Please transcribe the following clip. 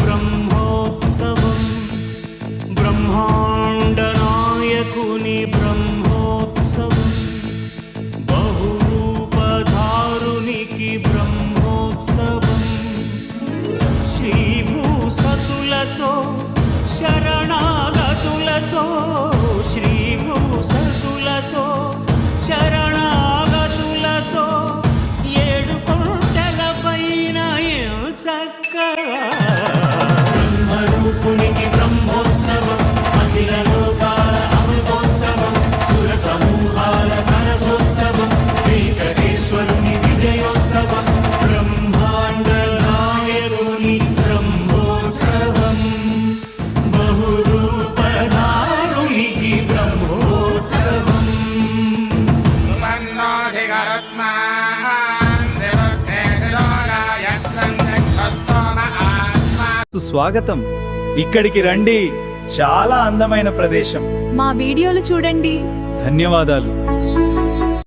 బ్రహ్మోత్సవం, బ్రహ్మాండ నాయకుని బ్రహ్మోత్సవం, బహురూపధారునికి బ్రహ్మోత్సవం, శ్రీభూసతులతో శరణాగతులతో, శ్రీభూసతులతో శరణాగతులతో, ఏడు కొండల పైన చక్కగా బ్రహ్మరూపునికి బ్రహ్మోత్సవం, అఖిల లోకాల అమృతోత్సవం, సుర సమూహాల సరసోత్సవం, వెంకటేశ్వరుని విజయోత్సవం, బ్రహ్మాండ నాయకుని బ్రహ్మోత్సవం, బహురూపధారునికి బ్రహ్మోత్సవం. స్వాగతం. ఇక్కడికి రండి, చాలా అందమైన ప్రదేశం. మా వీడియోలు చూడండి. ధన్యవాదాలు.